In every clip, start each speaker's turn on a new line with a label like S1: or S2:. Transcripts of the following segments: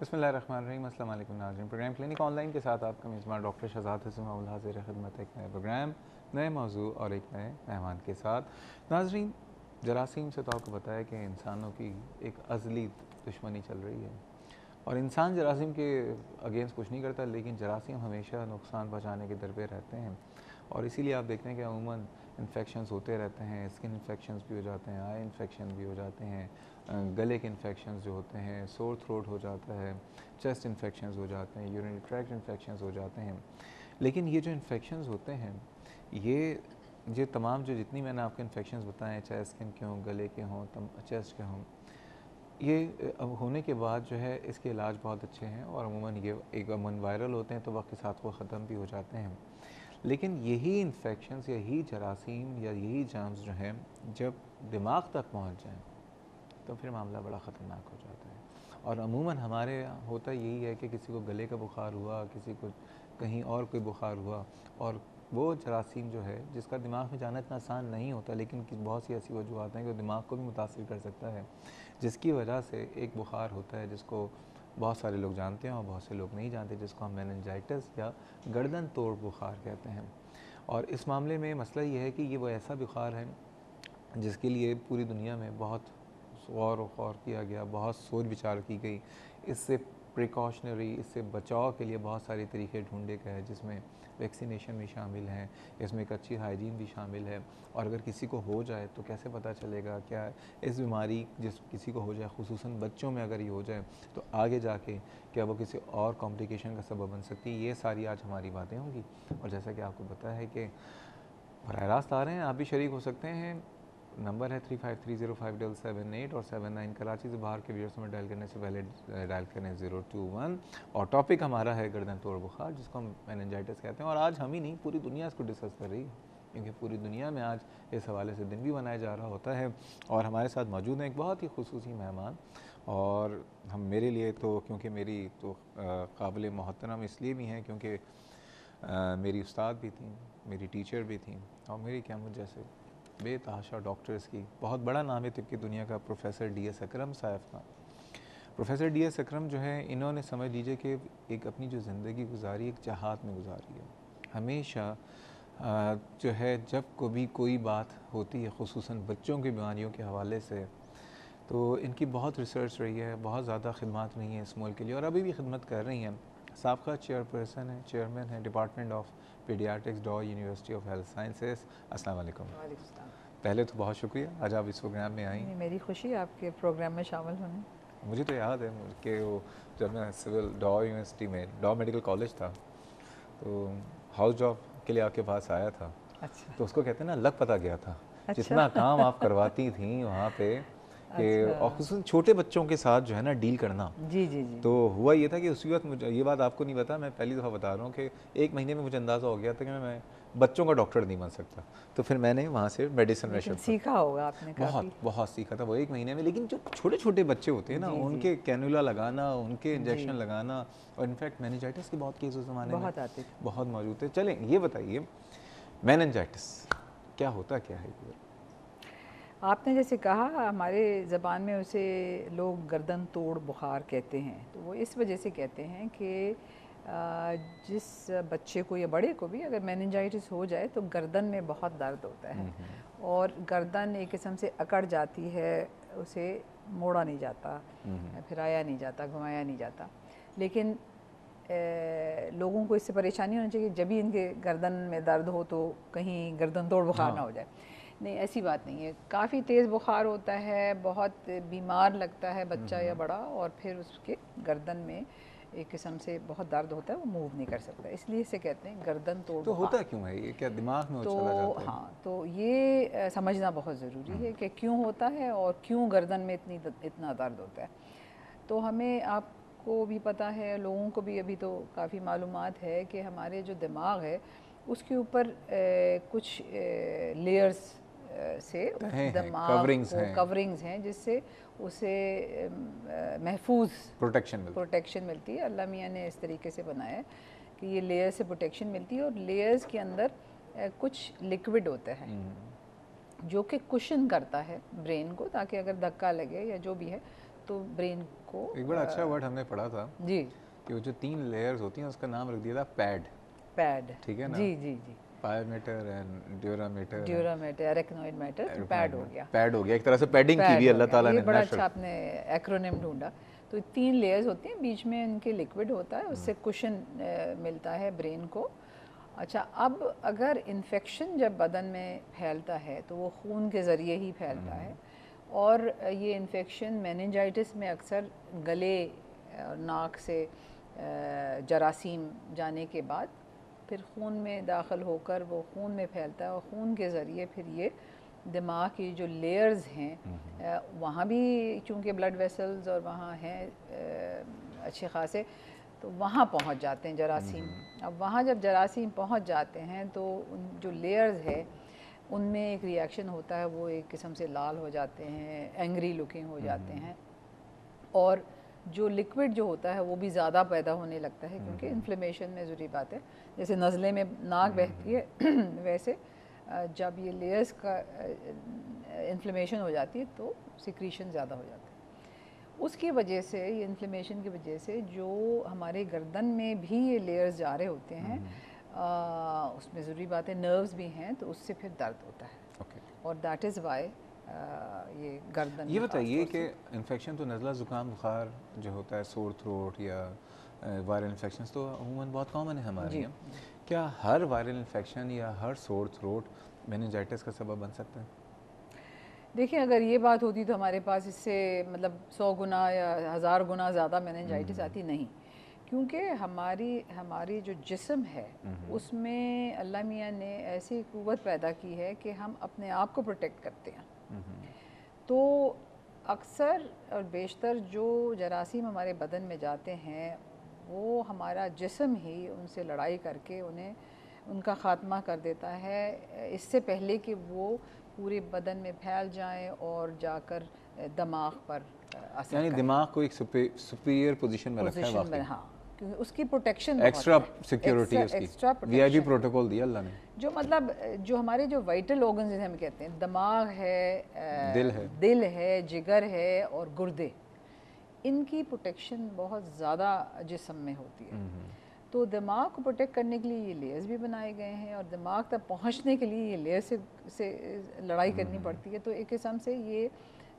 S1: बिस्मिल्लाहिर्रहमानिर्रहीम। अस्सलाम वालेकुम नाज़रीन। प्रोग्राम क्लिनिक ऑनलाइन के साथ आपका मेज़बान डॉक्टर शहज़ाद हसन माउल हाज़िर खिदमत एक नए प्रोग्राम, नए मौजू और एक नए मेहमान के साथ। नाज़रीन, जरासीम से तो आपको पता है कि इंसानों की एक अज़ली दुश्मनी चल रही है और इंसान जरासीम के अगेंस्ट कुछ नहीं करता, लेकिन जरासीम हमेशा नुकसान पहुँचाने के दर पे रहते हैं। और इसीलिए आप देखते हैं कि अमूमन इन्फेक्शंस होते रहते हैं, स्किन इन्फेक्शंस भी हो जाते हैं, आई इन्फेक्शन भी हो जाते हैं, गले के इन्फेक्शंस जो होते हैं, सोर थ्रोट हो जाता है, चेस्ट इन्फेक्शंस हो जाते हैं, यूरिनरी ट्रैक्ट इन्फेक्शंस हो जाते हैं। लेकिन ये जो इन्फेक्शंस होते हैं, ये तमाम जो जितनी मैंने आपको इन्फेक्शंस बताएं, चाहे स्किन के हों, गले के हों, चेस्ट के हों, ये अब होने के बाद जो है इसके इलाज बहुत अच्छे हैं और अमूमन ये एक अमूमन वायरल होते हैं तो वक्त के साथ वो ख़त्म भी हो जाते हैं। लेकिन यही इन्फेक्शंस, यही जरासीम या यही जर्म्स जो हैं जब दिमाग तक पहुंच जाएं तो फिर मामला बड़ा ख़तरनाक हो जाता है। और अमूमन हमारे यहाँ होता यही है कि किसी को गले का बुखार हुआ, किसी को कहीं और कोई बुखार हुआ, और वो जरासीम जो है जिसका दिमाग में जाना इतना आसान नहीं होता, लेकिन बहुत सी ऐसी वजूहत हैं कि दिमाग को भी मुतासिर कर सकता है, जिसकी वजह से एक बुखार होता है जिसको बहुत सारे लोग जानते हैं और बहुत से लोग नहीं जानते, जिसको हम मेनिंजाइटिस या गर्दन तोड़ बुखार कहते हैं। और इस मामले में मसला ये है कि ये वो ऐसा बुखार है जिसके लिए पूरी दुनिया में बहुत गौर व खौर किया गया, बहुत सोच विचार की गई। इससे प्रिकॉशनरी, इससे बचाव के लिए बहुत सारे तरीके ढूंढे गए, जिसमें वैक्सीनेशन भी शामिल हैं, इसमें एक अच्छी हाइजीन भी शामिल है। और अगर किसी को हो जाए तो कैसे पता चलेगा क्या इस बीमारी जिस किसी को हो जाए, खुसूसन बच्चों में अगर ये हो जाए तो आगे जाके क्या वो किसी और कॉम्प्लिकेशन का सबब बन सकती है। ये सारी आज हमारी बातें होंगी। और जैसा कि आपको पता है कि बराह रास्त आ रहे हैं, आप भी शरीक हो सकते हैं। नंबर है 35305778 और 79 कराची से बाहर के व्यूअर्स में डायल करने से पहले डायल करें 021। और टॉपिक हमारा है गर्दन तोड़ बुखार, जिसको हम मेनिंजाइटिस कहते हैं। और आज हम ही नहीं, पूरी दुनिया इसको डिस्कस कर रही है, क्योंकि पूरी दुनिया में आज इस हवाले से दिन भी मनाया जा रहा होता है। और हमारे साथ मौजूद हैं एक बहुत ही खुसूसी मेहमान, और हम मेरे लिए तो, क्योंकि मेरी तो काबिल मोहतरम इसलिए भी हैं क्योंकि मेरी उस्ताद भी थी, मेरी टीचर भी थी, और मेरी क्या मुझ जैसे बेतहाशा डॉक्टर्स की बहुत बड़ा नाम है तिब की दुनिया का प्रोफेसर DS अकरम साहब का। प्रोफेसर DS अकरम जो है, इन्होंने समझ लीजिए कि एक अपनी जो ज़िंदगी गुजारी एक जहाद में गुजारी है। हमेशा जो है जब कभी कोई बात होती है खुसूसन बच्चों की बीमारियों के हवाले से, तो इनकी बहुत रिसर्च रही है, बहुत ज़्यादा खिदमत रही हैं इस मुल्क के लिए और अभी भी खिदमत कर रही हैं। साबका चेयरपर्सन है, चेयरमैन है डिपार्टमेंट ऑफ पीडियाट्रिक्स, डॉ यूनिवर्सिटी ऑफ हेल्थ साइंसेस। अस्सलाम वालेकुम। पहले तो बहुत शुक्रिया आज आप इस प्रोग्राम में आई।
S2: मेरी खुशी है आपके प्रोग्राम में शामिल होने।
S1: मुझे तो याद है कि वो जब मैं सिविल डॉ यूनिवर्सिटी में डॉ मेडिकल कॉलेज था तो हाउस जॉब के लिए आपके पास आया था।
S2: अच्छा।
S1: तो उसको कहते हैं ना, लग पता गया था।
S2: अच्छा।
S1: जितना काम आप करवाती थी वहाँ पे कि
S2: अच्छा।
S1: और खुसूसन छोटे बच्चों के साथ जो है ना डील करना।
S2: जी जी जी
S1: तो
S2: जी।
S1: हुआ ये था कि उसी वक्त मुझे, ये बात आपको नहीं पता, मैं पहली दफ़ा बता रहा हूँ कि 1 महीने में मुझे अंदाज़ा हो गया था कि मैं बच्चों का डॉक्टर नहीं बन सकता। तो फिर मैंने वहाँ से मेडिसिन में
S2: लेकिन
S1: शिफ्ट
S2: सीखा होगा आपने काफ़ी।
S1: बहुत बहुत सीखा था वो 1 महीने में। लेकिन जो छोटे छोटे बच्चे होते हैं ना,
S2: जी जी
S1: उनके कैनुला लगाना, उनके
S2: जी।
S1: इंजेक्शन लगाना, और इनफैक्ट मेनिंजाइटिस के बहुत केस उस ज़माने में
S2: बहुत आते थे।
S1: बहुत मौजूद थे। चलें ये बताइए, मेनिंजाइटिस क्या होता क्या है ये?
S2: आपने जैसे कहा, हमारे ज़बान में उसे लोग गर्दन तोड़ बुखार कहते हैं। तो वो इस वजह से कहते हैं कि जिस बच्चे को या बड़े को भी अगर मेनिंजाइटिस हो जाए तो गर्दन में बहुत दर्द होता है और गर्दन एक किस्म से अकड़ जाती है, उसे मोड़ा नहीं जाता, फिराया नहीं जाता, घुमाया नहीं जाता। लेकिन लोगों को इससे परेशानी होनी चाहिए जब भी इनके गर्दन में दर्द हो तो कहीं गर्दन तोड़ बुखार ना हो जाए। नहीं, ऐसी बात नहीं है। काफ़ी तेज़ बुखार होता है, बहुत बीमार लगता है बच्चा या बड़ा, और फिर उसके गर्दन में एक किस्म से बहुत दर्द होता है, वो मूव नहीं कर सकता, इसलिए इसे कहते हैं गर्दन तोड़
S1: तो
S2: बुखार।
S1: होता क्यों है ये, क्या दिमाग में वो
S2: तो
S1: चला जाता है?
S2: हाँ, तो ये समझना बहुत ज़रूरी है कि क्यों होता है और क्यों गर्दन में इतना दर्द होता है। तो हमें, आपको भी पता है, लोगों को भी अभी तो काफ़ी मालूमात है कि हमारे जो दिमाग है उसके ऊपर कुछ लेयर्स से दिमाग को कवरिंग्स हैं जिससे उसे महफूज प्रोटेक्शन मिलती है। अल्लाह मियाँ ने इस तरीके से बनाया है कि ये लेयर से प्रोटेक्शन मिलती है, और लेयर्स के अंदर कुछ लिक्विड होता है जो कि कुशन करता है ब्रेन को, ताकि अगर धक्का लगे या जो भी है तो ब्रेन को
S1: एक बड़ा अच्छा वर्ड हमने पढ़ा था
S2: जी
S1: कि वो जो 3 लेयर्स होती हैं उसका नाम रख दिया था पैड,
S2: पैड,
S1: ठीक है ना?
S2: जी जी जी,
S1: pia mater and dura mater,
S2: dura mater, arachnoid mater, तो पैड हो गया,
S1: पैड हो गया, एक तरह से पैडिंग की
S2: पैड
S1: भी
S2: हो
S1: अल्लाह
S2: गया।
S1: ताला
S2: ये
S1: ने
S2: बड़ा
S1: नेचुरल।
S2: अच्छा आपने एक्रोनिम ढूंढा। तो 3 लेयर्स होती हैं, बीच में इनके लिक्विड होता है, उससे कुशन मिलता है ब्रेन को। अच्छा, अब अगर इन्फेक्शन जब बदन में फैलता है तो वो खून के ज़रिए ही फैलता है, और ये इन्फेक्शन मेनिंजाइटिस में अक्सर गले और नाक से जरासीम जाने के बाद फिर खून में दाखिल होकर वो खून में फैलता है, और खून के ज़रिए फिर ये दिमाग की जो लेयर्स हैं वहाँ भी चूँकि ब्लड वेसल्स और वहाँ हैं अच्छे खासे, तो वहाँ पहुँच जाते हैं जरासीम। अब वहाँ जब जरासीम पहुँच जाते हैं तो उन जो लेयर्स है उनमें एक रिएक्शन होता है, वो एक किस्म से लाल हो जाते हैं, एंग्री लुकिंग हो जाते हैं, और जो लिक्विड जो होता है वो भी ज़्यादा पैदा होने लगता है, क्योंकि इन्फ्लेमेशन में ज़रूरी बात है, जैसे नज़ले में नाक बहती है वैसे जब ये लेयर्स का इन्फ्लेमेशन हो जाती है तो सिक्रीशन ज़्यादा हो जाता है। उसकी वजह से, ये इन्फ्लेमेशन की वजह से जो हमारे गर्दन में भी ये लेयर्स जा रहे होते हैं उसमें ज़रूरी बात है नर्व्स भी हैं, तो उससे फिर दर्द होता है। और दैट इज़ वाई ये गर्दन।
S1: ये बताइए कि इन्फेक्शन तो नज़ला ज़ुकाम बुखार जो होता है, सोर थ्रोट या वायरल इन्फेक्शंस तो अमूमन बहुत कॉमन है हमारे यहाँ, क्या हर वायरल इन्फेक्शन या हर सोर थ्रोट मेनिंजाइटिस का सबब बन सकता है?
S2: देखिए, अगर ये बात होती तो हमारे पास इससे मतलब 100 गुना या 1000 गुना ज़्यादा मेनिंजाइटिस आती, नहीं, क्योंकि हमारी जो जिस्म है उसमें अल्लाह मियाँ ने ऐसी क़ुव्वत पैदा की है कि हम अपने आप को प्रोटेक्ट करते हैं। तो अक्सर और बेशतर जो जरासीम हमारे बदन में जाते हैं वो हमारा जिस्म ही उनसे लड़ाई करके उनका ख़ात्मा कर देता है, इससे पहले कि वो पूरे बदन में फैल जाएं और जाकर दिमाग पर असर
S1: यानी
S2: करें।
S1: दिमाग को एक सुपीरियर पोजीशन में रखा है वाकई।
S2: हाँ, क्योंकि उसकी प्रोटेक्शन
S1: एक्स्ट्रा सिक्योरिटी है उसकी, वीआईपी प्रोटोकॉल दिया अल्लाह ने।
S2: जो मतलब जो हमारे जो वाइटल ऑर्गन्स जिसे हम कहते हैं, दिमाग है, दिल है, जिगर है और गुर्दे, इनकी प्रोटेक्शन बहुत ज़्यादा जिस्म में होती है। तो दिमाग को प्रोटेक्ट करने के लिए ये लेयर्स भी बनाए गए हैं, और दिमाग तक पहुंचने के लिए ये लेयर से लड़ाई करनी पड़ती है, तो एक किस्म से ये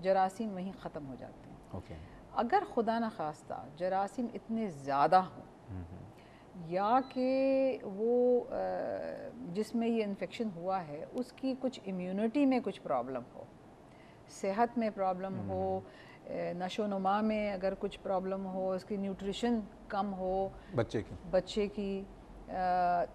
S2: जरासीम वहीं ख़त्म हो जाते हैं। अगर खुदा न खास्ता जरासीम इतने ज़्यादा हों या कि वो जिसमें ये इन्फेक्शन हुआ है उसकी कुछ इम्यूनिटी में कुछ प्रॉब्लम हो, सेहत में प्रॉब्लम हो, नशो नुमा में अगर कुछ प्रॉब्लम हो, उसकी न्यूट्रिशन कम हो बच्चे की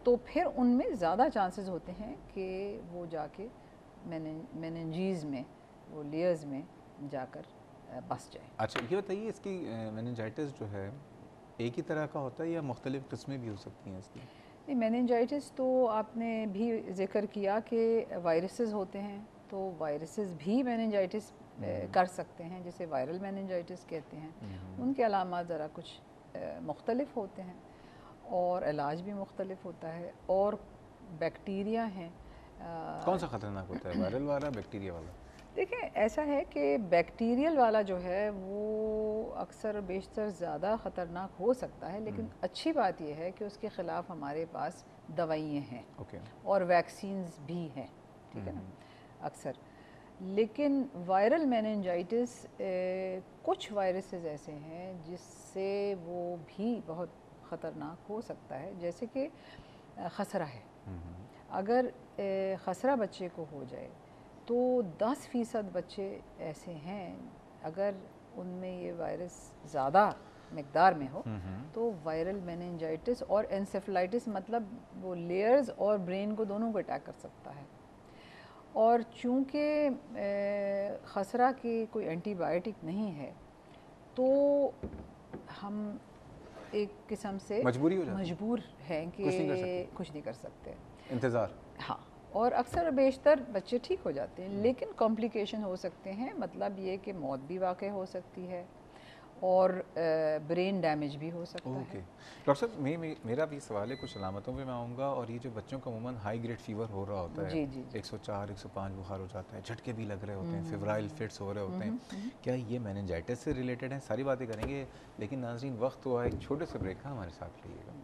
S2: तो फिर उनमें ज़्यादा चांसेस होते हैं कि वो जाके मेनिंजीज़ में, वो लेयर्स में जाकर बस जाए।
S1: अच्छा, ये बताइए इसकी मेनिंजाइटिस जो है एक ही तरह का होता है या मुख्तलिफ किस्में भी हो सकती हैं इसकी?
S2: नहीं, मेनिंजाइटिस तो आपने भी जिक्र किया कि वायरसेस होते हैं, तो वायरसेस भी मेनिंजाइटिस कर सकते हैं, जिसे वायरल मेनिंजाइटिस कहते हैं। उनके अलामात ज़रा कुछ मुख्तलिफ होते हैं और इलाज भी मुख्तलिफ होता है, और बैक्टीरिया हैं।
S1: कौन सा ख़तरनाक होता है, वायरल वाला बैक्टीरिया वाला?
S2: देखिए, ऐसा है कि बैक्टीरियल वाला जो है वो अक्सर बेशतर ज़्यादा ख़तरनाक हो सकता है, लेकिन अच्छी बात यह है कि उसके ख़िलाफ़ हमारे पास दवाइयाँ हैं और वैक्सीन्स भी हैं, ठीक है ना, अक्सर। लेकिन वायरल मेनिंजाइटिस कुछ वायरसेस ऐसे हैं जिससे वो भी बहुत ख़तरनाक हो सकता है, जैसे कि खसरा है। अगर खसरा बच्चे को हो जाए तो 10% बच्चे ऐसे हैं, अगर उनमें ये वायरस ज़्यादा मिक़दार में हो तो वायरल मेनिंजाइटिस और एन्सेफेलाइटिस, मतलब वो लेयर्स और ब्रेन को दोनों को अटैक कर सकता है। और चूँकि खसरा की कोई एंटीबायोटिक नहीं है तो हम एक किस्म से मजबूर हैं कि कुछ नहीं कर सकते, इंतज़ार। हाँ, और अक्सर बेशतर बच्चे ठीक हो जाते हैं, लेकिन कॉम्प्लिकेशन हो सकते हैं, मतलब ये कि मौत भी वाक़ई हो सकती है। और ब्रेन डैमेज भी हो सकता
S1: ओके
S2: है।
S1: डॉक्टर साहब, मेरा भी सवाल है, कुछ अलामतों पे मैं आऊँगा। और ये जो बच्चों का अमूमन हाई ग्रेड फीवर हो रहा होता है,
S2: जी जी जी।
S1: 104 105 बुखार हो जाता है, झटके भी लग रहे होते हैं, फेब्राइल
S2: हम्म,
S1: फिट्स हो रहे होते हैं, क्या ये मेनिंजाइटिस से रिलेटेड है? सारी बातें करेंगे, लेकिन नाज़रीन वक्त हुआ है एक छोटे से ब्रेक का, हमारे साथ रहिएगा।